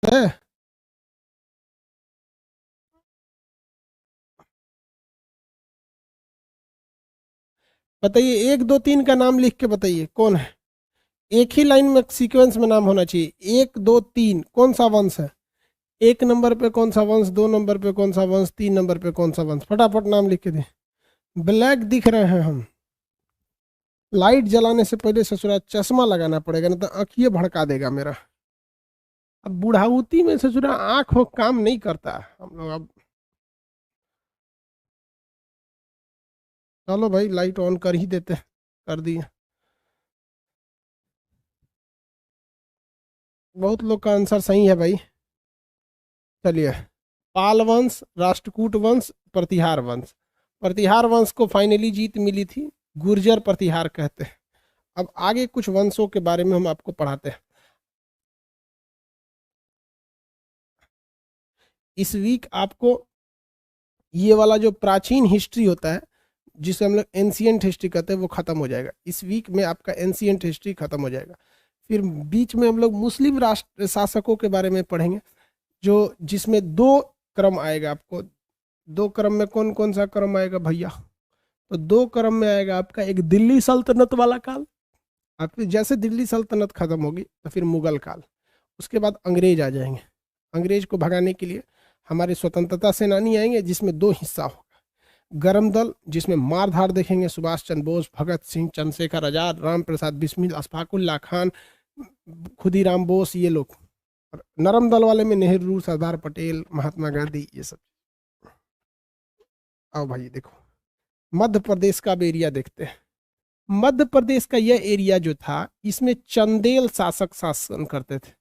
है। बताइए, एक दो तीन का नाम लिख के बताइए कौन है। एक ही लाइन में सीक्वेंस में नाम होना चाहिए। एक दो तीन कौन सा वंश है? एक नंबर पे कौन सा वंश, दो नंबर पे कौन सा वंश, तीन नंबर पे कौन सा वंश, फटाफट नाम लिख के दे। ब्लैक दिख रहे हैं हम। लाइट जलाने से पहले ससुरा चश्मा लगाना पड़ेगा, नहीं तो आँखिए भड़का देगा मेरा। अब बुढ़ाउती में ससुरा आँख हो काम नहीं करता हम लोग अब। चलो भाई, लाइट ऑन कर ही देते, कर दिए। बहुत लोग का आंसर सही है भाई। चलिए, पाल वंश, राष्ट्रकूट वंश, प्रतिहार वंश। प्रतिहार वंश को फाइनली जीत मिली थी, गुर्जर प्रतिहार कहते हैं। अब आगे कुछ वंशों के बारे में हम आपको पढ़ाते हैं। इस वीक आपको ये वाला जो प्राचीन हिस्ट्री होता है, जिसे हम लोग एंशियंट हिस्ट्री कहते हैं, वो खत्म हो जाएगा। इस वीक में आपका एंशियंट हिस्ट्री खत्म हो जाएगा। फिर बीच में हम लोग मुस्लिम राष्ट्र शासकों के बारे में पढ़ेंगे, जो जिसमें दो क्रम आएगा आपको। दो क्रम में कौन कौन सा क्रम आएगा भैया? तो दो क्रम में आएगा आपका, एक दिल्ली सल्तनत वाला काल, और फिर जैसे दिल्ली सल्तनत खत्म होगी तो फिर मुगल काल। उसके बाद अंग्रेज आ जाएंगे। अंग्रेज को भगाने के लिए हमारे स्वतंत्रता सेनानी आएंगे, जिसमें दो हिस्सा होगा। गरम दल, जिसमें मार धाड़ देखेंगे सुभाष चंद्र बोस, भगत सिंह, चंद्रशेखर आजाद, राम प्रसाद बिस्मिल, अशफाकुल्ला खान, खुदीराम बोस, ये लोग। और नरम दल वाले में नेहरू, सरदार पटेल, महात्मा गांधी, ये सब। आओ भाई देखो, मध्य प्रदेश का भी एरिया देखते हैं। मध्य प्रदेश का यह एरिया जो था, इसमें चंदेल शासक शासन करते थे।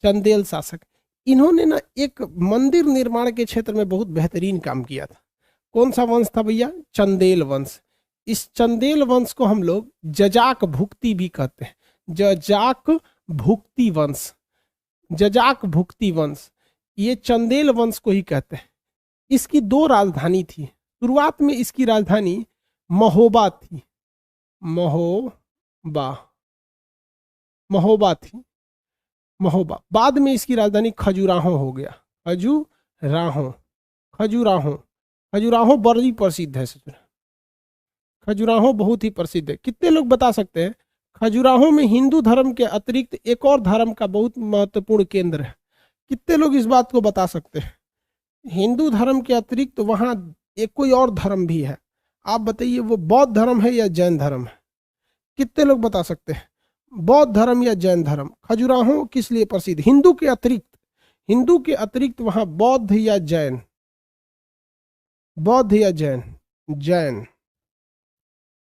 चंदेल शासक, इन्होंने ना एक मंदिर निर्माण के क्षेत्र में बहुत बेहतरीन काम किया था। कौन सा वंश था भैया? चंदेल वंश। इस चंदेल वंश को हम लोग जजाक भुक्ति भी कहते हैं। जजाक भुक्ति वंश, जजाक भुक्ति वंश, ये चंदेल वंश को ही कहते हैं। इसकी दो राजधानी थी। शुरुआत में इसकी राजधानी महोबा थी। महोबा, महोबा थी, महोबा। बाद में इसकी राजधानी खजुराहो हो गया। खजुराहो, खजुराहो, खजुराहो बड़ी प्रसिद्ध है ससुर। खजुराहो बहुत ही प्रसिद्ध है। कितने लोग बता सकते हैं खजुराहो में हिंदू धर्म के अतिरिक्त एक और धर्म का बहुत महत्वपूर्ण केंद्र है? कितने लोग इस बात को बता सकते हैं? हिंदू धर्म के अतिरिक्त वहां एक कोई और धर्म भी है। आप बताइए, वो बौद्ध धर्म है या जैन धर्म है? कितने लोग बता सकते हैं? बौद्ध धर्म या जैन धर्म? खजुराहो किस लिए प्रसिद्ध? हिंदू के अतिरिक्त, हिंदू के अतिरिक्त वहां बौद्ध या जैन? बौद्ध या जैन? जैन।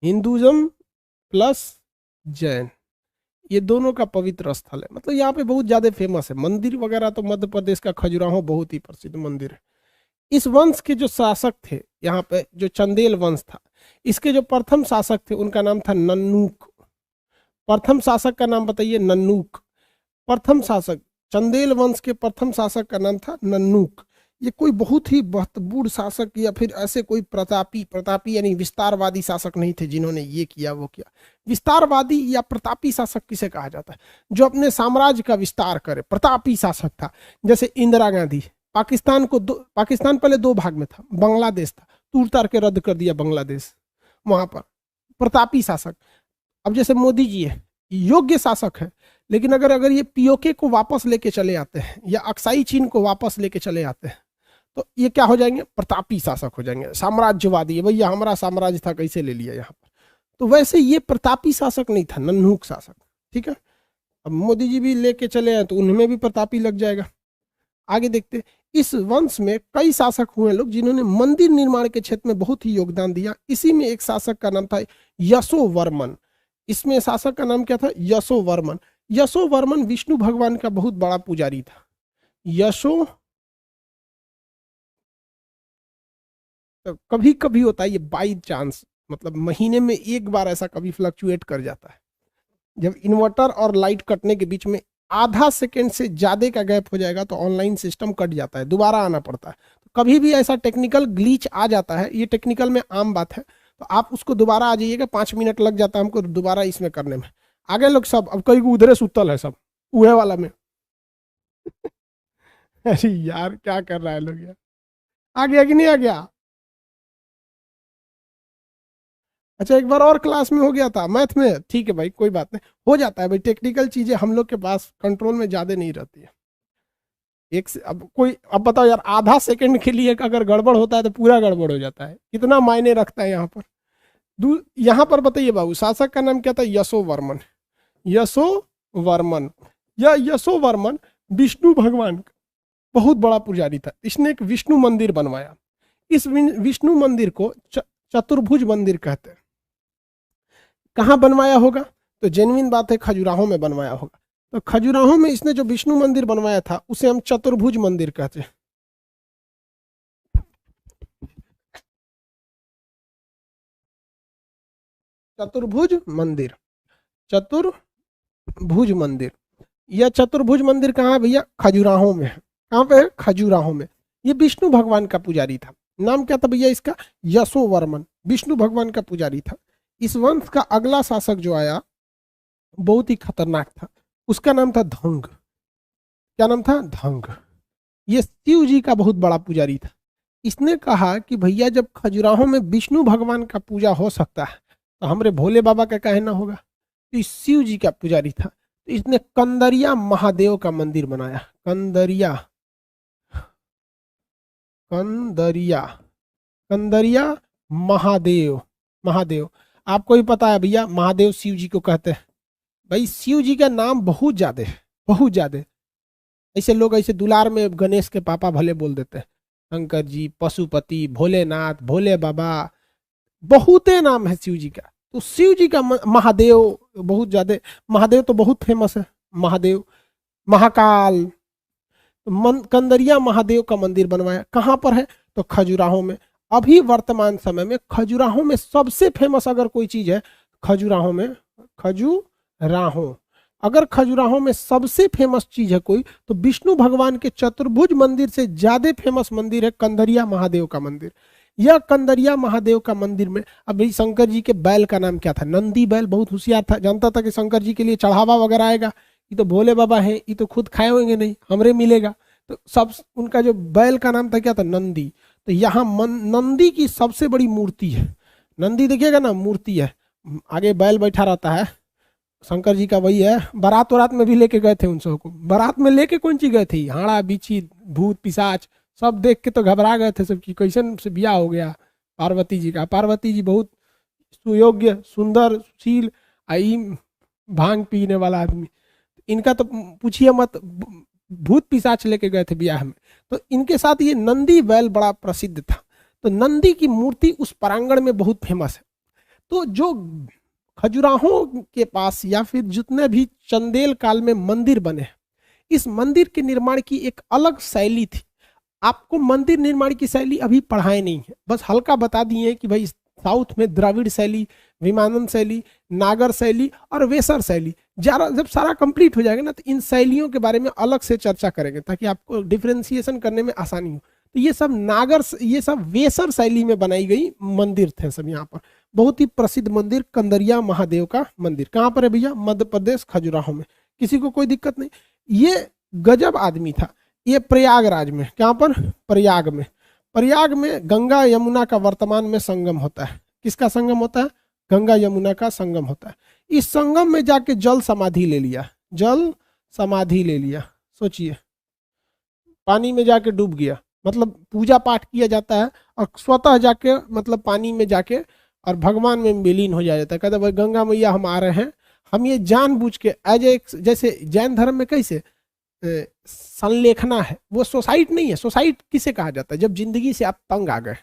हिंदुज्म प्लस जैन, ये दोनों का पवित्र स्थल है। मतलब यहाँ पे बहुत ज्यादा फेमस है मंदिर वगैरह। तो मध्य प्रदेश का खजुराहो बहुत ही प्रसिद्ध मंदिर है। इस वंश के जो शासक थे यहाँ पे, जो चंदेल वंश था, इसके जो प्रथम शासक थे उनका नाम था नन्नूक। प्रथम शासक का नाम बताइए। नन्नूक। प्रथम शासक, चंदेल वंश के प्रथम शासक का नाम था नन्नूक। ये कोई बहुत ही बूढ़ शासक या फिर ऐसे कोई प्रतापी, प्रतापी यानी विस्तारवादी शासक नहीं थे जिन्होंने ये किया वो किया। विस्तारवादी या प्रतापी शासक किसे कहा जाता है? जो अपने साम्राज्य का विस्तार करे, प्रतापी शासक था। जैसे इंदिरा गांधी, पाकिस्तान को पाकिस्तान पहले दो भाग में था, बांग्लादेश था, तूर तार के रद्द कर दिया बांग्लादेश, वहां पर प्रतापी शासक। अब जैसे मोदी जी है, योग्य शासक है, लेकिन अगर अगर ये पीओके को वापस लेके चले आते हैं या अक्साई चीन को वापस लेके चले आते हैं, तो ये क्या हो जाएंगे? प्रतापी शासक हो जाएंगे, साम्राज्यवादी। भैया हमारा साम्राज्य था, कैसे ले लिया यहाँ पर? तो वैसे ये प्रतापी शासक नहीं था, नन्हूक शासक। ठीक है, अब मोदी जी भी लेके चले आए तो उनमें भी प्रतापी लग जाएगा। आगे देखते, इस वंश में कई शासक हुए लोग जिन्होंने मंदिर निर्माण के क्षेत्र में बहुत ही योगदान दिया। इसी में एक शासक का नाम था यशोवर्मन। इसमें शासक का नाम क्या था? यशोवर्मन। यशोवर्मन विष्णु भगवान का बहुत बड़ा पुजारी था। यशो, कभी कभी होता है ये बाई चांस, मतलब महीने में एक बार ऐसा कभी फ्लक्चुएट कर जाता है, जब इन्वर्टर और लाइट कटने के बीच में आधा सेकेंड से ज्यादा का गैप हो जाएगा तो ऑनलाइन सिस्टम कट जाता है, दोबारा आना पड़ता है। तो कभी भी ऐसा टेक्निकल ग्लीच आ जाता है, ये टेक्निकल में आम बात है। तो आप उसको दोबारा आ जाइएगा, 5 मिनट लग जाता है हमको दोबारा इसमें करने में। आगे लोग सब अब कई उधरे सुतल है सब उहे वाला में अरे यार क्या कर रहा है लोग यार। आ गया कि नहीं आ गया? अच्छा एक बार और क्लास में हो गया था मैथ में, ठीक है भाई कोई बात नहीं, हो जाता है भाई, टेक्निकल चीजें हम लोग के पास कंट्रोल में ज्यादा नहीं रहती है। एक से अब कोई, अब बताओ यार, आधा सेकंड के लिए अगर गड़बड़ होता है तो पूरा गड़बड़ हो जाता है, कितना मायने रखता है यहाँ पर। यहाँ पर बताइए बाबू, शासक का नाम क्या था? यशो वर्मन। यशो वर्मन, या यशो वर्मन विष्णु भगवान का बहुत बड़ा पुजारी था। इसने एक विष्णु मंदिर बनवाया। इस विष्णु मंदिर को चतुर्भुज मंदिर कहते हैं। कहाँ बनवाया होगा? तो जेन्युइन बात है, खजुराहो में बनवाया होगा। तो खजुराहो में इसने जो विष्णु मंदिर बनवाया था उसे हम चतुर्भुज मंदिर कहते हैं। चतुर्भुज मंदिर, चतुर्भुज मंदिर। यह चतुर्भुज मंदिर कहाँ है भैया? खजुराहो में है। कहाँ पे है? खजुराहो में। ये विष्णु भगवान का पुजारी था। नाम क्या था भैया इसका? यशो वर्मन, विष्णु भगवान का पुजारी था। इस वंश का अगला शासक जो आया बहुत ही खतरनाक था, उसका नाम था धंग। क्या नाम था? धंग। ये शिव जी का बहुत बड़ा पुजारी था। इसने कहा कि भैया जब खजुराहो में विष्णु भगवान का पूजा हो सकता है तो हमरे भोले बाबा का कहना होगा। तो इस शिव जी का पुजारी था, तो इसने कंदरिया महादेव का मंदिर बनाया। कंदरिया, कंदरिया, कंदरिया महादेव। महादेव आपको ही पता है भैया, महादेव शिव जी को कहते हैं। भाई शिव जी का नाम बहुत ज्यादा है, बहुत ज्यादा। ऐसे लोग ऐसे दुलार में गणेश के पापा भले बोल देते हैं, शंकर जी, पशुपति, भोलेनाथ, भोले बाबा, बहुते नाम है शिव जी का। तो शिव जी का महादेव बहुत ज्यादा। महादेव तो बहुत फेमस है, महादेव, महाकाल। कंदरिया महादेव का मंदिर बनवाया। कहाँ पर है? तो खजुराहो में। अभी वर्तमान समय में खजुराहो में सबसे फेमस अगर कोई चीज है, खजुराहो में, खजुराहो, अगर खजुराहो में सबसे फेमस चीज है कोई, तो विष्णु भगवान के चतुर्भुज मंदिर से ज्यादा फेमस मंदिर है कंदरिया महादेव का मंदिर। यह कंदरिया महादेव का मंदिर में, अभी शंकर जी के बैल का नाम क्या था? नंदी बैल। बहुत होशियार था, जानता था कि शंकर जी के लिए चढ़ावा वगैरह आएगा, ये तो भोले बाबा है, ये तो खुद खाए होंगे नहीं, हमरे मिलेगा। तो सब उनका जो बैल का नाम था क्या था? नंदी। तो यहाँ नंदी की सबसे बड़ी मूर्ति है। नंदी देखिएगा ना, मूर्ति है, आगे बैल बैठा रहता है, शंकर जी का वही है। बारात वरात में भी लेके गए थे उन सबको। बारात में लेके कौन सी गए थे? हाड़ा बिछी, भूत पिशाच, सब देख के तो घबरा गए थे सबकी, कैसन से ब्याह हो गया पार्वती जी का। पार्वती जी बहुत सुयोग्य, सुंदर, सुशील, आई भांग पीने वाला आदमी, इनका तो पूछिए मत, भूत पिशाच लेके गए थे ब्याह में। तो इनके साथ ये नंदी बैल बड़ा प्रसिद्ध था। तो नंदी की मूर्ति उस प्रांगण में बहुत फेमस है। तो जो खजुराहो के पास या फिर जितने भी चंदेल काल में मंदिर बने, इस मंदिर के निर्माण की एक अलग शैली थी। आपको मंदिर निर्माण की शैली अभी पढ़ाए नहीं है, बस हल्का बता दिए कि भाई साउथ में द्रविड़ शैली, विमानन शैली, नागर शैली और वेसर शैली। जब सारा कंप्लीट हो जाएगा ना, तो इन शैलियों के बारे में अलग से चर्चा करेंगे ताकि आपको डिफ्रेंसिएशन करने में आसानी हो। तो ये सब नागर, ये सब वेसर शैली में बनाई गई मंदिर थे सब। यहाँ पर बहुत ही प्रसिद्ध मंदिर कंदरिया महादेव का मंदिर कहाँ पर है भैया? मध्य प्रदेश, खजुराहो में। किसी को कोई दिक्कत नहीं। ये गजब आदमी था। ये प्रयागराज में, कहाँ पर? प्रयाग में। प्रयाग में गंगा यमुना का वर्तमान में संगम होता है। किसका संगम होता है? गंगा यमुना का संगम होता है। इस संगम में जाके जल समाधि ले लिया, जल समाधि ले लिया। सोचिए, पानी में जाके डूब गया, मतलब पूजा पाठ किया जाता है और स्वतः जाके, मतलब पानी में जाके और भगवान में विलीन हो जाता है। कहते भाई गंगा मैया हम आ रहे हैं, हम ये जानबूझ के एज ए, जैसे जैन धर्म में कैसे संलेखना है, वो सोसाइट नहीं है। सोसाइट किसे कहा जाता है? जब जिंदगी से आप तंग आ गए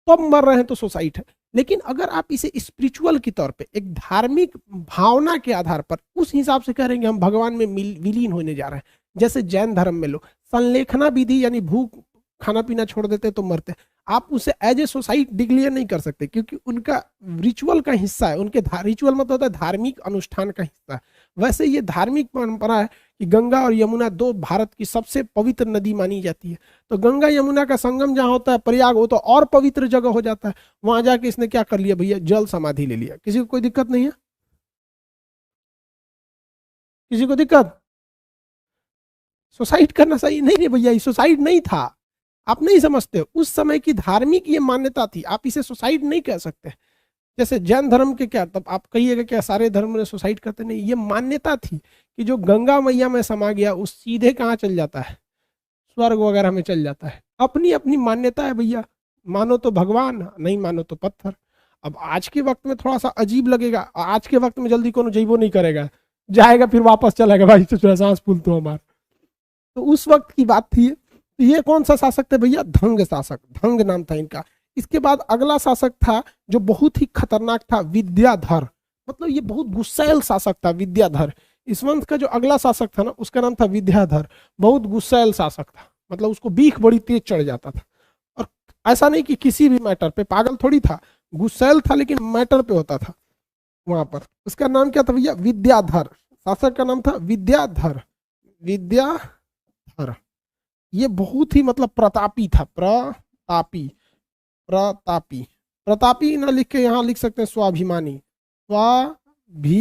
तो अब मर रहे हैं तो सोसाइट है। लेकिन अगर आप इसे स्पिरिचुअल के तौर पे, एक धार्मिक भावना के आधार पर उस हिसाब से करेंगे हम भगवान में विलीन होने जा रहे हैं, जैसे जैन धर्म में लोग संलेखना विधि यानी भूख, खाना पीना छोड़ देते तो मरते, आप उसे एज ए सोसाइटी डिक्लेयर नहीं कर सकते क्योंकि उनका रिचुअल का हिस्सा है। उनके रिचुअल मतलब होता है धार्मिक अनुष्ठान का हिस्सा है। वैसे ये धार्मिक परंपरा है कि गंगा और यमुना दो भारत की सबसे पवित्र नदी मानी जाती है। तो गंगा यमुना का संगम जहाँ होता है प्रयाग, वो तो और पवित्र जगह हो जाता है। वहां जाके इसने क्या कर लिया भैया? जल समाधि ले लिया। किसी को कोई दिक्कत नहीं है? किसी को दिक्कत? सुसाइड करना सही नहीं नहीं भैया, ये सुसाइड नहीं था, आप नहीं समझते हो। उस समय की धार्मिक ये मान्यता थी, आप इसे सुसाइड नहीं कह सकते। जैसे जैन धर्म के क्या, तब आप कहिएगा क्या सारे धर्म में सुसाइड करते, नहीं, ये मान्यता थी कि जो गंगा मैया में समा गया उस सीधे कहाँ चल जाता है, स्वर्ग वगैरह में चल जाता है। अपनी अपनी मान्यता है भैया, मानो तो भगवान, नहीं मानो तो पत्थर। अब आज के वक्त में थोड़ा सा अजीब लगेगा, आज के वक्त में जल्दी कोनो जइबो नहीं करेगा, जाएगा फिर वापस चलेगा, भाई तो सांस फूल तो हमारा। तो उस वक्त की बात थी। तो ये कौन सा शासक थे भैया, धंग शासक, धंग नाम था इनका। इसके बाद अगला शासक था जो बहुत ही खतरनाक था, विद्याधर, मतलब ये बहुत गुस्सैल शासक था विद्याधर। इस वंश का जो अगला शासक था ना उसका नाम था विद्याधर, बहुत गुस्सैल शासक था, मतलब उसको बीख बड़ी तेज चढ़ जाता था। और ऐसा नहीं कि किसी भी मैटर पे, पागल थोड़ी था, गुस्सैल था लेकिन मैटर पे होता था वहां पर। उसका नाम क्या था भैया, विद्याधर, शासक का नाम था विद्याधर, विद्याधर। ये बहुत ही मतलब प्रतापी था, प्रतापी, प्रतापी, प्रतापी ना लिख के यहाँ लिख सकते हैं स्वाभिमानी,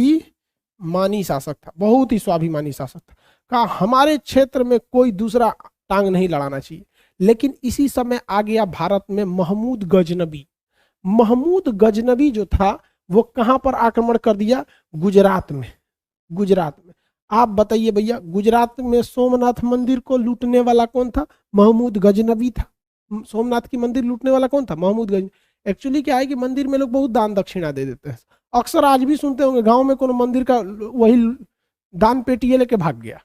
स्वाभिमानी शासक था, बहुत ही स्वाभिमानी शासक था। कहा हमारे क्षेत्र में कोई दूसरा टांग नहीं लड़ाना चाहिए। लेकिन इसी समय आ गया भारत में महमूद गजनबी। महमूद गजनबी जो था वो कहां पर आक्रमण कर दिया, गुजरात में। गुजरात में आप बताइए भैया, गुजरात में सोमनाथ मंदिर को लूटने वाला कौन था, महमूद गजनबी था। सोमनाथ की मंदिर लूटने वाला कौन था, महमूद गजनबी। एक्चुअली क्या है कि मंदिर में लोग बहुत दान दक्षिणा दे देते हैं, अक्सर आज भी सुनते होंगे गांव में कोनो मंदिर का वही दान पेटिया लेके भाग गया।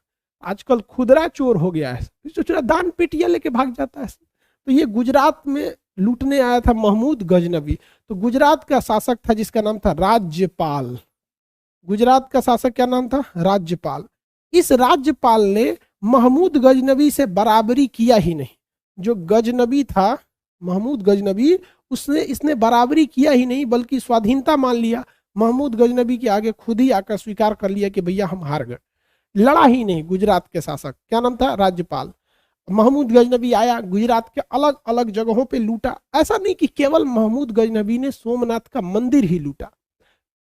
आजकल खुदरा चोर हो गया है, सोच रहा दान पेटिया लेके भाग जाता है। तो ये गुजरात में लूटने आया था महमूद गजनबी। तो गुजरात का शासक था जिसका नाम था राज्यपाल। गुजरात का शासक क्या नाम था, राज्यपाल। इस राज्यपाल ने महमूद गजनबी से बराबरी किया ही नहीं। जो गजनबी था महमूद गजनबी, इसने बराबरी किया ही नहीं बल्कि स्वाधीनता मान लिया। महमूद गजनबी के आगे खुद ही आकर स्वीकार कर लिया कि भैया हम हार गए, लड़ा ही नहीं। गुजरात के शासक क्या नाम था, राज्यपाल। महमूद गजनबी आया, गुजरात के अलग अलग जगहों पे लूटा। ऐसा नहीं कि केवल महमूद गजनबी ने सोमनाथ का मंदिर ही लूटा,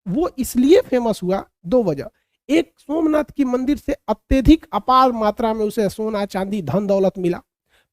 वो इसलिए फेमस हुआ, दो वजह। एक, सोमनाथ की मंदिर से अत्यधिक अपार मात्रा में उसे सोना चांदी धन दौलत मिला,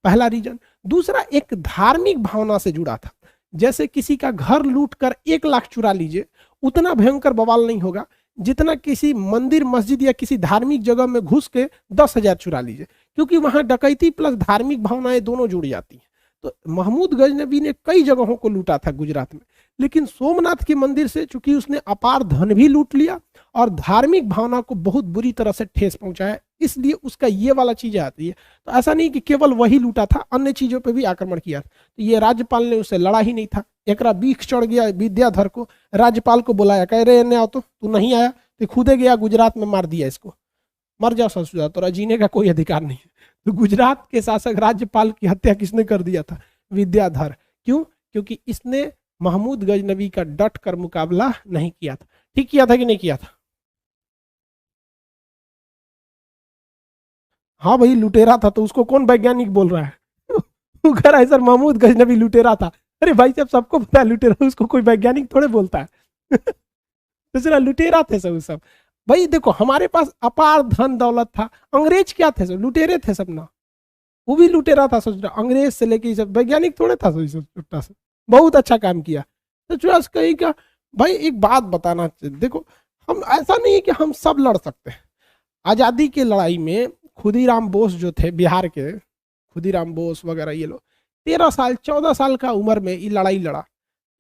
पहला रीजन। दूसरा, एक धार्मिक भावना से जुड़ा था। जैसे किसी का घर लूट कर 1 लाख चुरा लीजिए, उतना भयंकर बवाल नहीं होगा जितना किसी मंदिर मस्जिद या किसी धार्मिक जगह में घुस के 10,000 चुरा लीजिए, क्योंकि वहां डकैती प्लस धार्मिक भावनाएं दोनों जुड़ जाती हैं। तो महमूद गजनबी ने कई जगहों को लूटा था गुजरात में, लेकिन सोमनाथ के मंदिर से चूंकि उसने अपार धन भी लूट लिया और धार्मिक भावना को बहुत बुरी तरह से ठेस पहुंचाया, इसलिए उसका ये वाला चीज आती है। तो ऐसा नहीं कि केवल वही लूटा था, अन्य चीजों पे भी आक्रमण किया। तो ये राज्यपाल ने उसे लड़ा ही नहीं था। एकरा बीख चढ़ गया विद्याधर को, राज्यपाल को बुलाया, कह रहे ने आओ, तो तू नहीं आया तो खुदे गया गुजरात में, मार दिया इसको, मर जाओ ससुरा, तोरा जीने का कोई अधिकार नहीं है। तो गुजरात के शासक राज्यपाल की हत्या किसने कर दिया था, विद्याधर। क्यों, क्योंकि इसने महमूद गजनबी का डट कर मुकाबला नहीं किया था। ठीक किया था कि नहीं किया था, हाँ भाई लुटेरा था, तो उसको कौन वैज्ञानिक बोल रहा है वो कह रहा है सर महमूद गजनबी लुटेरा था। अरे भाई साहब सबको पता है लुटेरा, उसको कोई वैज्ञानिक थोड़े बोलता है तो जरा लुटेरा थे सब। भाई देखो हमारे पास अपार धन दौलत था, अंग्रेज क्या थे, सब लुटेरे थे सब ना, वो भी लुटेरा था। सोच रहा अंग्रेज से लेके सब वैज्ञानिक थोड़े था, छोटा सा बहुत अच्छा काम किया। तो चॉइस कहीं का। भाई एक बात बताना चाहिए, देखो हम ऐसा नहीं है कि हम सब लड़ सकते हैं। आज़ादी की लड़ाई में खुदीराम बोस जो थे बिहार के, खुदीराम बोस वगैरह ये लोग 13 साल 14 साल का उम्र में ये लड़ाई लड़ा।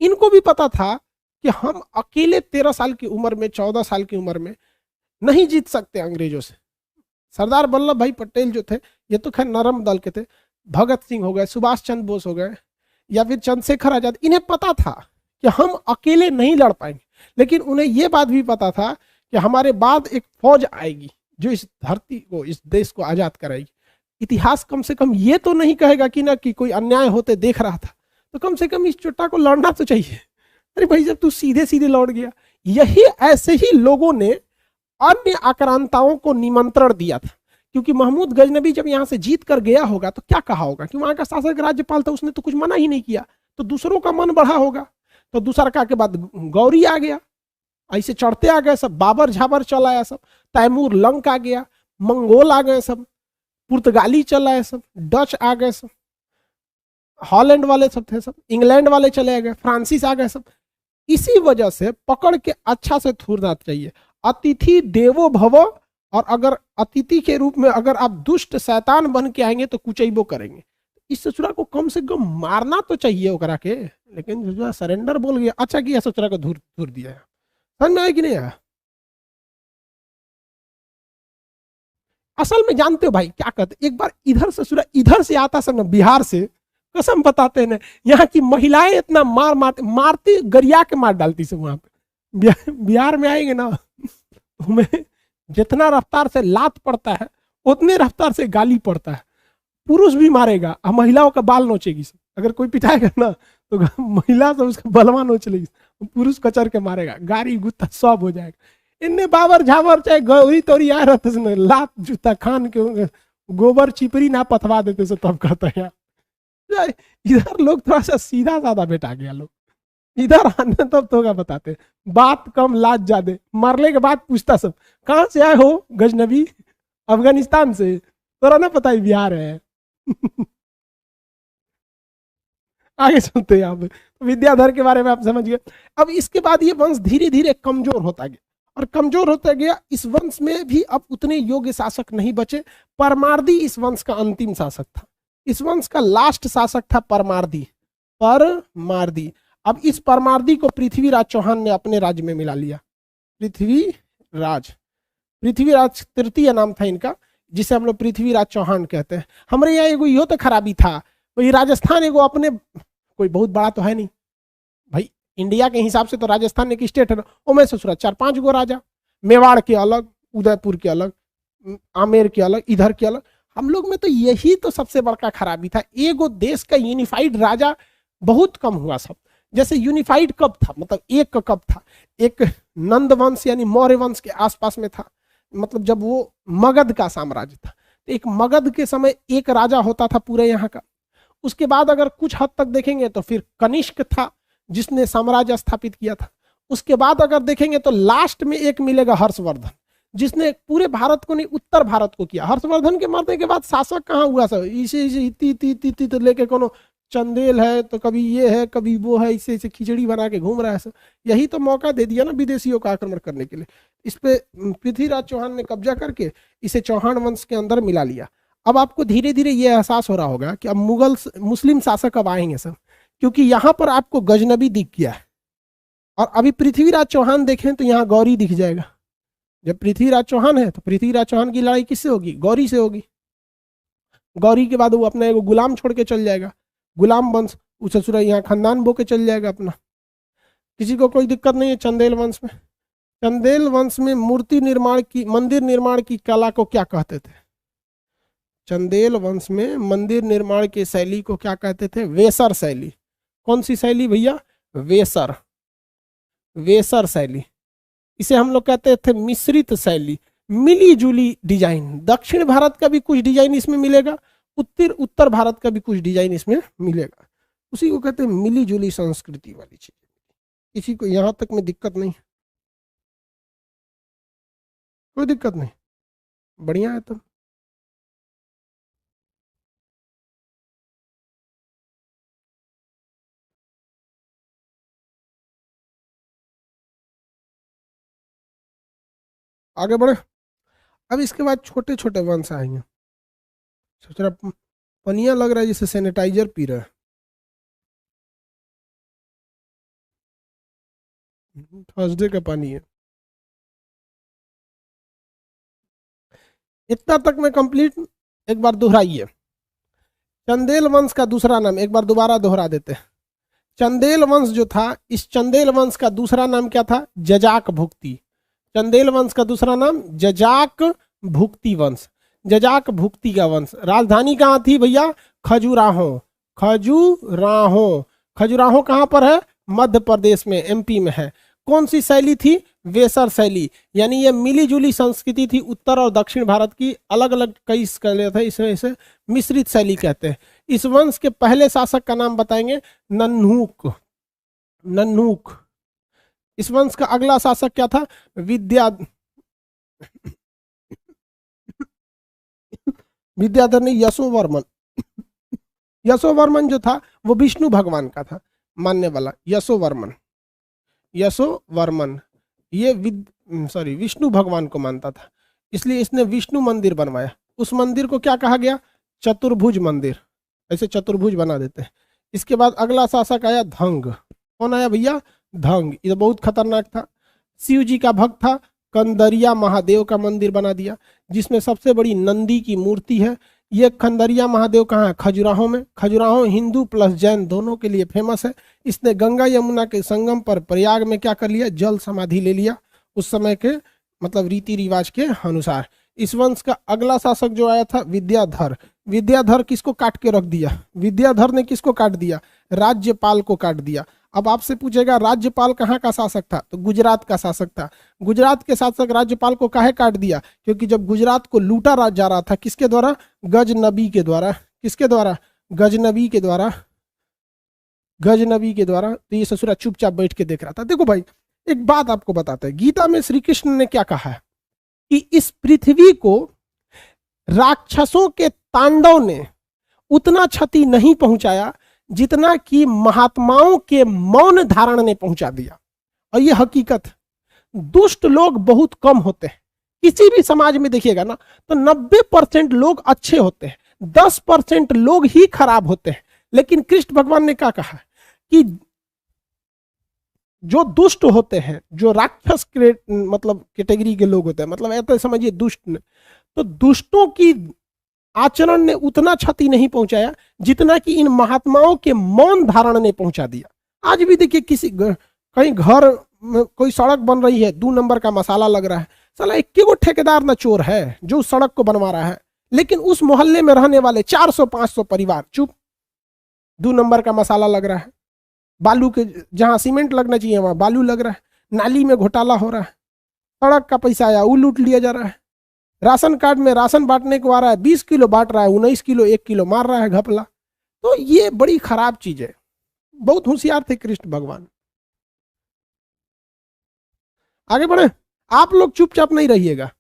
इनको भी पता था कि हम अकेले 13 साल की उम्र में 14 साल की उम्र में नहीं जीत सकते अंग्रेजों से। सरदार वल्लभ भाई पटेल जो थे ये तो खैर नरम दल के थे, भगत सिंह हो गए, सुभाष चंद्र बोस हो गए या फिर चंद्रशेखर आजाद, इन्हें पता था कि हम अकेले नहीं लड़ पाएंगे। लेकिन उन्हें यह बात भी पता था कि हमारे बाद एक फौज आएगी जो इस धरती को, इस देश को आजाद कराएगी। इतिहास कम से कम ये तो नहीं कहेगा कि ना कि कोई अन्याय होते देख रहा था, तो कम से कम इस चोटा को लड़ना तो चाहिए। अरे भाई जब तू सीधे सीधे लौट गया, यही ऐसे ही लोगों ने अन्य आक्रांताओं को निमंत्रण दिया था। क्योंकि महमूद गजनबी जब यहाँ से जीत कर गया होगा तो क्या कहा होगा कि वहां का शासक राज्यपाल था, उसने तो कुछ मना ही नहीं किया, तो दूसरों का मन बढ़ा होगा। तो दूसरा के बाद गौरी आ गया, ऐसे चढ़ते आ गए सब, बाबर झाबर चल आया सब, तैमूर लंक आ गया, मंगोल आ गए सब, पुर्तगाली चला है सब, डच आ गए सब, हॉलैंड वाले सब थे सब, इंग्लैंड वाले चले गए, फ्रांसिस आ गए सब। इसी वजह से पकड़ के अच्छा से थूरना चाहिए। अतिथि देवो भव, और अगर अतिथि के रूप में अगर आप दुष्ट शैतान बन के आएंगे तो कुचैबो करेंगे। इस ससुरा को कम से कम मारना तो चाहिए ओकरा के, लेकिन जो सरेंडर बोल गया, अच्छा किया ससुरा को धूर धूर दिया है। समझ में आया कि नहीं आया? असल में जानते हो भाई क्या कहते, एक बार इधर ससुरा इधर से आता सब ना, बिहार से, कसम बताते हैं ना, यहाँ की महिलाएं इतना मार मारते मारती गरिया के मार डालती सब वहां पे। बिहार में आएंगे ना, तुम्हें जितना रफ्तार से लात पड़ता है उतने रफ्तार से गाली पड़ता है। पुरुष भी मारेगा और महिलाओं का बाल नोचेगी सब। अगर कोई पिटाएगा ना तो महिला सब उसका बलवा नोच लेगी, पुरुष कचर के मारेगा, गाड़ी गुत्ता सब हो जाएगा। इनने बाबर झावर चाहे गौरी तोरी आ रहते से लात जूता खान के गोबर चिपरी ना पथवा देते से तब कहते हैं। इधर लोग थोड़ा सा सीधा साधा बेटा गया लोग, इधर आने तब तो क्या बताते, बात कम लाज ज्यादा। मरने के बाद पूछता सब कहाँ से आए हो, गजनबी अफगानिस्तान से, तोरा ना पता है बिहार है। आगे चलते हैं आप, विद्याधर के बारे में आप समझ गए। अब इसके बाद ये वंश धीरे धीरे कमजोर होता गया, और कमजोर होता गया। इस वंश में भी अब उतने योग्य शासक नहीं बचे। परमार्दी इस वंश का अंतिम शासक था। इस वंश का लास्ट शासक था परमार्दी। परमार्दी। अब इस परमार्दी को पृथ्वीराज चौहान ने अपने राज्य में मिला लिया। पृथ्वीराज, पृथ्वीराज तृतीय नाम था इनका, जिसे हम लोग पृथ्वीराज चौहान कहते हैं। हमारे यहाँ एगो यो तो खराबी था, वही राजस्थान एगो अपने कोई बहुत बड़ा तो है नहीं भाई, इंडिया के हिसाब से तो राजस्थान एक स्टेट है ना, वो में ससुरा 4-5 गो राजा, मेवाड़ के अलग, उदयपुर के अलग, आमेर के अलग, इधर के अलग। हम लोग में तो यही तो सबसे बड़का खराबी था, एगो देश का यूनिफाइड राजा बहुत कम हुआ सब। जैसे यूनिफाइड कब था, मतलब एक कब था, एक नंद वंश यानी मौर्य वंश के आसपास में था, मतलब जब वो मगध का साम्राज्य था, तो एक मगध के समय एक राजा होता था पूरे यहाँ का। उसके बाद अगर कुछ हद तक देखेंगे तो फिर कनिष्क था जिसने साम्राज्य स्थापित किया था। उसके बाद अगर देखेंगे तो लास्ट में एक मिलेगा हर्षवर्धन, जिसने पूरे भारत को नहीं उत्तर भारत को किया। हर्षवर्धन के मरने के बाद शासक कहाँ हुआ सब, इसे इसी तो लेके कोनो चंदेल है तो कभी ये है कभी वो है, इसे इसे खिचड़ी बना के घूम रहा है सब। यही तो मौका दे दिया ना विदेशियों का आक्रमण करने के लिए। इस पे पृथ्वीराज चौहान ने कब्जा करके इसे चौहान वंश के अंदर मिला लिया। अब आपको धीरे धीरे ये एहसास हो रहा होगा कि अब मुगल मुस्लिम शासक अब आएंगे सब, क्योंकि यहाँ पर आपको गजनबी दिख गया है। और अभी पृथ्वीराज चौहान देखें तो यहाँ गौरी दिख जाएगा। जब पृथ्वीराज चौहान है तो पृथ्वीराज चौहान की लड़ाई किससे होगी, गौरी से होगी। गौरी के बाद वो अपना एगो गुलाम छोड़ के चल जाएगा, गुलाम वंश, उस ससुरा यहाँ खानदान बो के चल जाएगा अपना। किसी को कोई दिक्कत नहीं है चंदेल वंश में। चंदेल वंश में मूर्ति निर्माण की, मंदिर निर्माण की कला को क्या कहते थे? चंदेल वंश में मंदिर निर्माण की शैली को क्या कहते थे? वेसर शैली। कौन सी शैली भैया? वेसर, वेसर शैली। इसे हम लोग कहते थे मिश्रित शैली, मिली जुली डिजाइन। दक्षिण भारत का भी कुछ डिजाइन इसमें मिलेगा, उत्तर भारत का भी कुछ डिजाइन इसमें मिलेगा। उसी को कहते हैं मिली जुली संस्कृति वाली चीज। किसी को यहां तक में दिक्कत नहीं, कोई दिक्कत नहीं, बढ़िया है। तो आगे बढ़े। अब इसके बाद छोटे छोटे वंश आएंगे। सोच रहा पनिया लग रहा है जैसे सैनिटाइजर पी रहा है। थर्सडे का पानी है। इतना तक में कंप्लीट। एक बार दोहराइए, चंदेल वंश का दूसरा नाम एक बार दोबारा दोहरा देते हैं। चंदेल वंश जो था, इस चंदेल वंश का दूसरा नाम क्या था? जजाक भुक्ति। चंदेल वंश का दूसरा नाम जजाक भुक्ति वंश, जजाक भुक्ति का वंश। राजधानी कहाँ थी भैया? खजुराहो। खजुराहो, खजुराहो कहाँ पर है? मध्य प्रदेश में, एमपी में है। कौन सी शैली थी? वेसर शैली। यानी ये मिली जुली संस्कृति थी उत्तर और दक्षिण भारत की, अलग अलग कई शैली थे, इसमें इसे मिश्रित शैली कहते हैं। इस वंश के पहले शासक का नाम बताएंगे, नन्हूक। नन्हूक। इस वंश का अगला शासक क्या था? विद्याधर नहीं, यशोवर्मन। यशोवर्मन जो था वो विष्णु भगवान का था मानने वाला, यशोवर्मन। यशोवर्मन ये विष्णु भगवान को मानता था, इसलिए इसने विष्णु मंदिर बनवाया। उस मंदिर को क्या कहा गया? चतुर्भुज मंदिर, ऐसे चतुर्भुज बना देते हैं। इसके बाद अगला शासक आया धंग। कौन आया भैया? धंग। ये बहुत खतरनाक था, शिव जी का भक्त था। कंदरिया महादेव का मंदिर बना दिया, जिसमें सबसे बड़ी नंदी की मूर्ति है। ये कंदरिया महादेव कहाँ है? खजुराहो में। खजुराहो हिंदू प्लस जैन दोनों के लिए फेमस है। इसने गंगा यमुना के संगम पर प्रयाग में क्या कर लिया? जल समाधि ले लिया, उस समय के मतलब रीति रिवाज के अनुसार। इस वंश का अगला शासक जो आया था विद्याधर। विद्याधर किसको काट के रख दिया? विद्याधर ने किसको काट दिया? राज्यपाल को काट दिया। अब आपसे पूछेगा राज्यपाल कहाँ का शासक था? तो गुजरात का शासक था। गुजरात के शासक राज्यपाल को काहे काट दिया? क्योंकि जब गुजरात को लूटा जा रहा था, किसके द्वारा? गजनबी के द्वारा। किसके द्वारा? गजनबी के द्वारा। गजनबी के द्वारा। तो ये ससुरा चुपचाप बैठ के देख रहा था। देखो भाई, एक बात आपको बताते हैं, गीता में श्री कृष्ण ने क्या कहा है कि इस पृथ्वी को राक्षसों के तांडव ने उतना क्षति नहीं पहुंचाया जितना कि महात्माओं के मौन धारण ने पहुंचा दिया। और ये हकीकत, दुष्ट लोग बहुत कम होते हैं किसी भी समाज में। देखिएगा ना, तो 90% लोग अच्छे होते हैं, 10% लोग ही खराब होते हैं। लेकिन कृष्ण भगवान ने क्या कहा कि जो दुष्ट होते हैं, जो राक्षस मतलब कैटेगरी के लोग होते हैं, मतलब ऐसा समझिए दुष्ट ने, तो दुष्टों की आचरण ने उतना क्षति नहीं पहुंचाया जितना कि इन महात्माओं के मौन धारण ने पहुंचा दिया। आज भी देखिए, किसी कहीं घर में कोई सड़क बन रही है, 2 नंबर का मसाला लग रहा है, साला 21 ठेकेदार न चोर है जो उस सड़क को बनवा रहा है, लेकिन उस मोहल्ले में रहने वाले 400-500 परिवार चुप। 2 नंबर का मसाला लग रहा है, बालू के जहां सीमेंट लगना चाहिए वहां बालू लग रहा है, नाली में घोटाला हो रहा है, सड़क का पैसा आया वो लूट लिया जा रहा है, राशन कार्ड में राशन बांटने को आ रहा है, 20 किलो बांट रहा है, 19 किलो 1 किलो मार रहा है घपला। तो ये बड़ी खराब चीज है। बहुत होशियार थे कृष्ण भगवान। आगे बढ़े, आप लोग चुपचाप नहीं रहिएगा।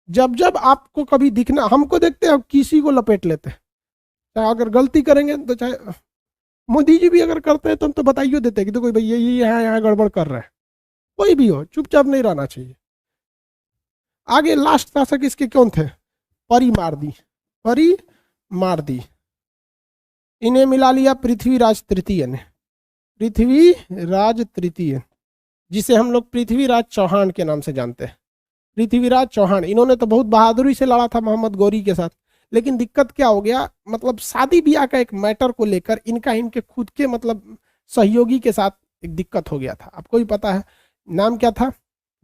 जब जब आपको कभी दिखना, हमको देखते हैं किसी को लपेट लेते हैं, चाहे अगर गलती करेंगे तो, चाहे मोदी जी भी अगर करते हैं तो हम तो बताइए देते कि तो कोई भाई ये यहाँ गड़बड़ कर रहा है। कोई भी हो, चुपचाप नहीं रहना चाहिए। आगे लास्ट शासक इसके कौन थे? परिमार्दी। परिमार्दी, इन्हें मिला लिया पृथ्वीराज तृतीय ने। पृथ्वीराज तृतीय, जिसे हम लोग पृथ्वीराज चौहान के नाम से जानते हैं। पृथ्वीराज चौहान, इन्होंने तो बहुत बहादुरी से लड़ा था मोहम्मद गौरी के साथ, लेकिन दिक्कत क्या हो गया, मतलब शादी ब्याह का एक मैटर को लेकर इनके खुद के मतलब सहयोगी के साथ एक दिक्कत हो गया था। आपको भी पता है, नाम क्या था?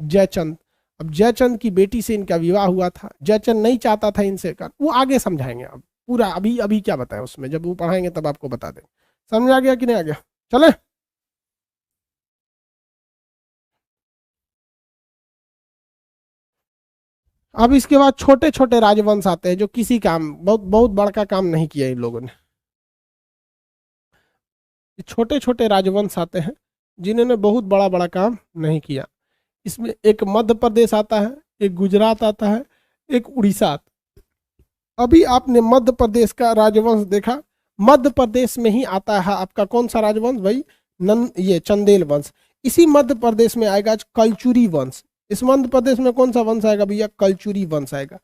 जयचंद। अब जयचंद की बेटी से इनका विवाह हुआ था, जयचंद नहीं चाहता था इनसे कर, वो आगे समझाएंगे। अब पूरा अभी क्या बताएं उसमें, जब वो पढ़ाएंगे तब आपको बता दें। समझ आ गया कि नहीं आ गया? चले। अब इसके बाद छोटे छोटे राजवंश आते हैं जो किसी काम, बहुत बड़ा काम नहीं किया इन लोगों ने। छोटे छोटे राजवंश आते हैं जिन्होंने बहुत बड़ा काम नहीं किया। इसमें एक मध्य प्रदेश आता है, एक गुजरात आता है, एक उड़ीसा आता है। अभी आपने मध्य प्रदेश का राजवंश देखा, मध्य प्रदेश में ही आता है आपका कौन सा राजवंश भाई? ये चंदेल वंश। इसी मध्य प्रदेश में आएगा कलचुरी वंश। इस मध्य प्रदेश में कौन सा वंश आएगा भैया? कलचुरी वंश आएगा।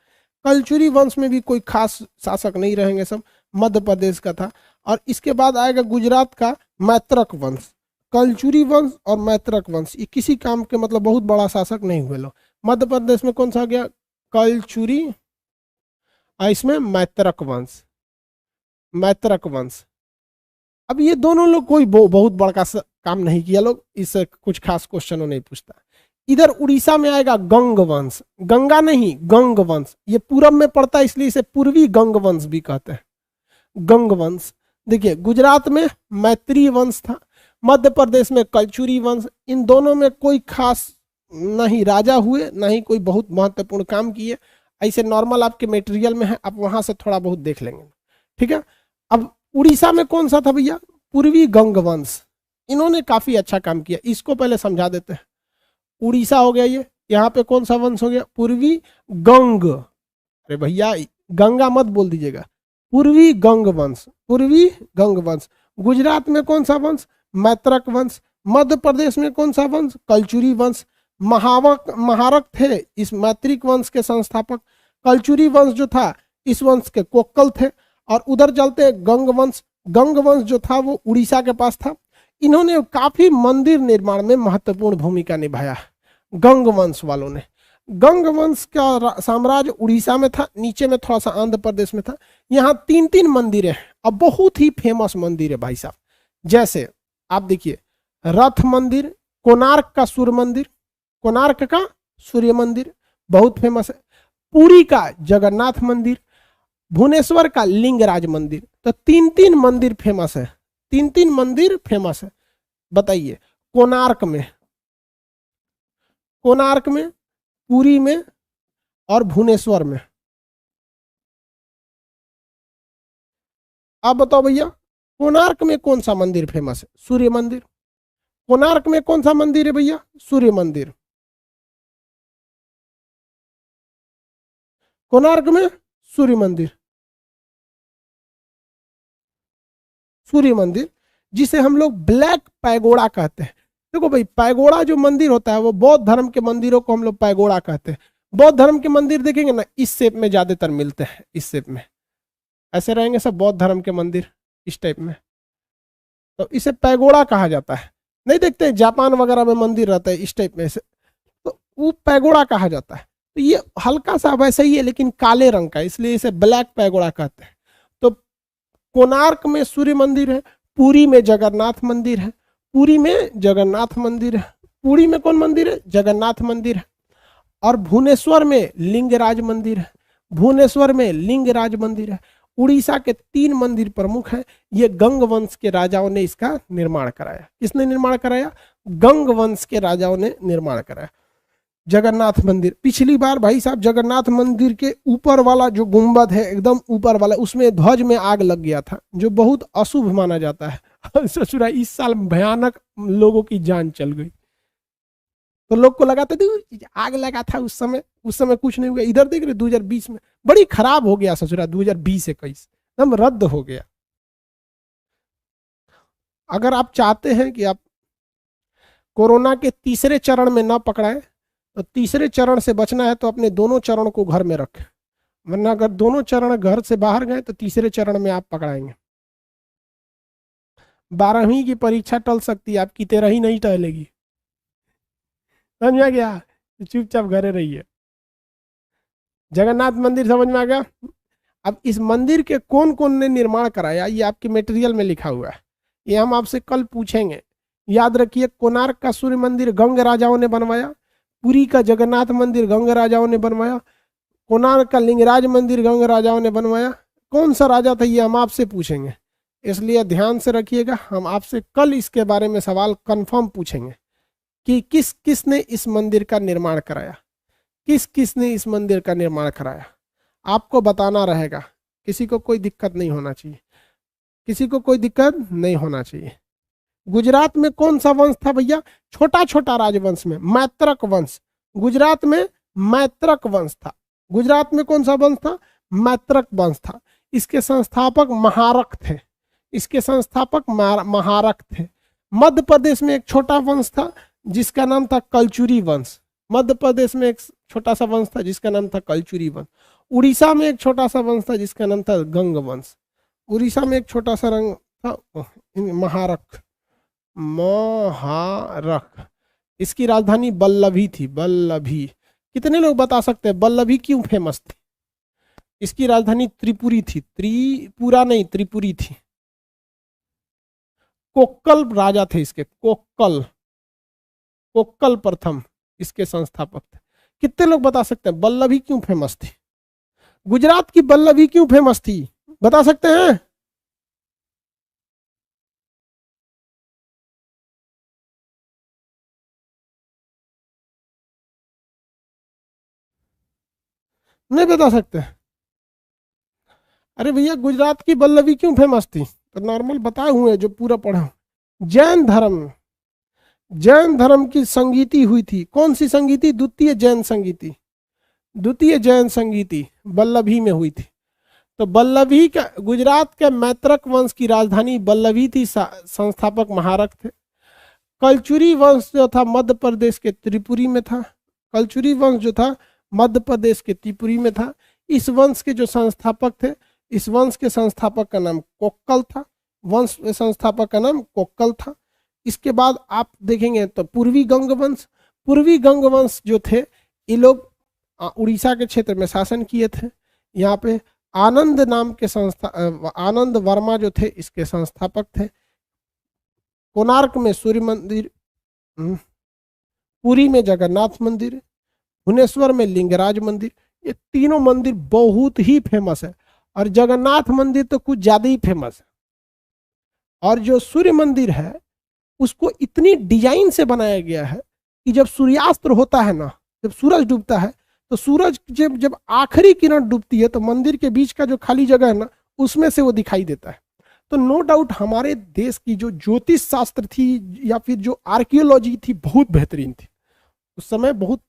कलचुरी वंश में भी कोई खास शासक नहीं रहेंगे, सब मध्य प्रदेश का था। और इसके बाद आएगा गुजरात का मैत्रक वंश। कलचुरी वंश और मैत्रक वंश, ये किसी काम के मतलब बहुत बड़ा शासक नहीं हुए लोग। मध्य प्रदेश में कौन सा आ गया? कलचुरी, इसमें मैत्रक वंश। मैत्रक वंश। अब ये दोनों लोग कोई बहुत बड़ा काम नहीं किया, लोग इससे कुछ खास क्वेश्चनों नहीं पूछता। इधर उड़ीसा में आएगा गंग वंश। गंगा नहीं, गंग वंश। ये पूरब में पड़ता है इसलिए इसे पूर्वी गंग वंश भी कहते हैं, गंग वंश। देखिए, गुजरात में मैत्री वंश था, मध्य प्रदेश में कलचुरी वंश। इन दोनों में कोई खास ना ही राजा हुए, ना ही कोई बहुत महत्वपूर्ण काम किए। ऐसे नॉर्मल आपके मटेरियल में है, आप वहां से थोड़ा बहुत देख लेंगे, ठीक है। अब उड़ीसा में कौन सा था भैया? पूर्वी गंग वंश। इन्होंने काफी अच्छा काम किया, इसको पहले समझा देते हैं। उड़ीसा हो गया ये, यहाँ पे कौन सा वंश हो गया? पूर्वी गंग। अरे भैया गंगा मत बोल दीजिएगा, पूर्वी गंग वंश, पूर्वी गंग वंश। गुजरात में कौन सा वंश? मैत्रक वंश। मध्य प्रदेश में कौन सा वंश? कलचुरी वंश। महारक थे इस मैत्रिक वंश के संस्थापक। कलचुरी वंश जो था इस वंश के कोक्कल थे। और उधर चलते गंग वंश। गंग वंश जो था वो उड़ीसा के पास था। इन्होंने काफी मंदिर निर्माण में महत्वपूर्ण भूमिका निभाया गंग वंश वालों ने। गंग वंश का साम्राज्य उड़ीसा में था, नीचे में थोड़ा सा आंध्र प्रदेश में था। यहाँ 3 मंदिर हैं अब, बहुत ही फेमस मंदिर है भाई साहब। जैसे आप देखिए, रथ मंदिर, कोणार्क का सूर्य मंदिर, कोणार्क का सूर्य मंदिर बहुत फेमस है। पुरी का जगन्नाथ मंदिर, भुवनेश्वर का लिंगराज मंदिर। तो 3 मंदिर फेमस है, 3 मंदिर फेमस है। बताइए, कोणार्क में, कोणार्क में, पुरी में और भुवनेश्वर में। आप बताओ भैया, कोणार्क में कौन सा मंदिर फेमस है? सूर्य मंदिर। कोणार्क में कौन सा मंदिर है भैया? सूर्य मंदिर। कोणार्क में सूर्य मंदिर, सूर्य मंदिर जिसे हम लोग ब्लैक पैगोडा कहते हैं। देखो भाई, पैगोडा जो मंदिर होता है वो बौद्ध धर्म के मंदिरों को हम लोग पैगोडा कहते हैं। बौद्ध धर्म के मंदिर देखेंगे ना, इस शेप में ज्यादातर मिलते हैं, इस शेप में ऐसे रहेंगे सब बौद्ध धर्म के मंदिर, इस टाइप में। तो इसे पैगोडा कहा जाता है। नहीं देखते जापान वगैरह में मंदिर रहता है इस टाइप में से, तो वो पैगोडा कहा जाता है। तो ये हल्का सा वैसा ही है लेकिन काले रंग का, इसलिए इसे ब्लैक पैगोडा कहते हैं। तो कोणार्क में सूर्य मंदिर है, पुरी में जगन्नाथ मंदिर है, पुरी में जगन्नाथ मंदिर है, पुरी में कौन मंदिर है? जगन्नाथ मंदिर है। और भुवनेश्वर में लिंगराज मंदिर है, भुवनेश्वर में लिंगराज मंदिर है। उड़ीसा के 3 मंदिर प्रमुख हैं। ये गंग वंश के राजाओं ने इसका निर्माण कराया। किसने निर्माण कराया? गंग वंश के राजाओं ने निर्माण कराया। जगन्नाथ मंदिर, पिछली बार भाई साहब जगन्नाथ मंदिर के ऊपर वाला जो गुंबद है एकदम ऊपर वाला, उसमें ध्वज में आग लग गया था, जो बहुत अशुभ माना जाता है। ससुरा इस साल भयानक लोगों की जान चल गई। तो लोग को लगा था आग लगा था उस समय कुछ नहीं हुआ। इधर देख रहे 2020 में बड़ी खराब हो गया ससुरा, 2020-21 एकदम रद्द हो गया। अगर आप चाहते हैं कि आप कोरोना के तीसरे चरण में ना पकड़ाएं, तो तीसरे चरण से बचना है तो अपने दोनों चरण को घर में रखें, वरना अगर दोनों चरण घर से बाहर गए तो तीसरे चरण में आप पकड़ाएंगे। 12वीं की परीक्षा टल सकती है, आपकी 13वीं नहीं टलेगी। समझ में आ गया? चुपचाप घरे रहिए। जगन्नाथ मंदिर समझ में आ गया? अब इस मंदिर के कौन कौन ने निर्माण कराया, ये आपके मटेरियल में लिखा हुआ है, ये हम आपसे कल पूछेंगे। याद रखिए, कोणार्क का सूर्य मंदिर गंग राजाओं ने बनवाया, पुरी का जगन्नाथ मंदिर गंग राजाओं ने बनवाया, कोणार्क का लिंगराज मंदिर गंग राजाओं ने बनवाया। कौन सा राजा था ये हम आपसे पूछेंगे, इसलिए ध्यान से रखिएगा। हम आपसे कल इसके बारे में सवाल कंफर्म पूछेंगे कि किस किस ने इस मंदिर का निर्माण कराया, किस किस ने इस मंदिर का निर्माण कराया। आपको बताना रहेगा, किसी को कोई दिक्कत नहीं होना चाहिए, किसी को कोई दिक्कत नहीं होना चाहिए। गुजरात में कौन सा वंश था भैया? छोटा छोटा राजवंश में मैत्रक वंश। गुजरात में मैत्रक वंश था। गुजरात में कौन सा वंश था? मैत्रक वंश था। इसके संस्थापक महारक थे, इसके संस्थापक महारक थे। मध्य प्रदेश में एक छोटा वंश था जिसका नाम था कलचुरी वंश। मध्य प्रदेश में एक छोटा सा वंश था जिसका नाम था कलचुरी वंश। उड़ीसा में एक छोटा सा वंश था जिसका नाम था गंग वंश। उड़ीसा में एक छोटा सा रंग था महारक, महारक। इसकी राजधानी बल्लभी थी, बल्लभी। कितने लोग बता सकते हैं बल्लभी क्यों फेमस थी? इसकी राजधानी त्रिपुरी थी, त्रिपुरा नहीं त्रिपुरी थी। कोक्कल राजा थे इसके, कोक्कल, कोक्कल प्रथम इसके संस्थापक थे। कितने लोग बता सकते हैं बल्लभी क्यों फेमस थी? गुजरात की बल्लभी क्यों फेमस थी, बता सकते हैं? नहीं बता सकते? अरे भैया, गुजरात की बल्लभी क्यों फेमस थी तो नॉर्मल बताए हुए जो पूरा पढ़ा। जैन धर्म, जैन धर्म की संगीति हुई थी। कौन सी संगीति? द्वितीय जैन संगीति, द्वितीय जैन संगीति बल्लभी में हुई थी। तो बल्लभी का, गुजरात के मैत्रक वंश की राजधानी बल्लभी थी, संस्थापक महारक थे। कलचुरी वंश जो था मध्य प्रदेश के त्रिपुरी में था। कलचुरी वंश जो था मध्य प्रदेश के त्रिपुरी में था। इस वंश के जो संस्थापक थे, इस वंश के संस्थापक का नाम कोक्कल था। वंश संस्थापक का नाम कोक्कल था। इसके बाद आप देखेंगे तो पूर्वी गंग वंश, पूर्वी गंग वंश जो थे ये लोग उड़ीसा के क्षेत्र में शासन किए थे। यहाँ पे आनंद नाम के आनंद वर्मा जो थे इसके संस्थापक थे। कोणार्क में सूर्य मंदिर, पुरी में जगन्नाथ मंदिर, भुवनेश्वर में लिंगराज मंदिर, ये तीनों मंदिर बहुत ही फेमस है। और जगन्नाथ मंदिर तो कुछ ज्यादा ही फेमस है। और जो सूर्य मंदिर है उसको इतनी डिजाइन से बनाया गया है कि जब सूर्यास्त होता है ना, जब सूरज डूबता है, तो सूरज जब जब आखिरी किरण डूबती है तो मंदिर के बीच का जो खाली जगह है ना, उसमें से वो दिखाई देता है। तो नो डाउट हमारे देश की जो ज्योतिष शास्त्र थी या फिर जो आर्कियोलॉजी थी बहुत बेहतरीन थी। उस समय बहुत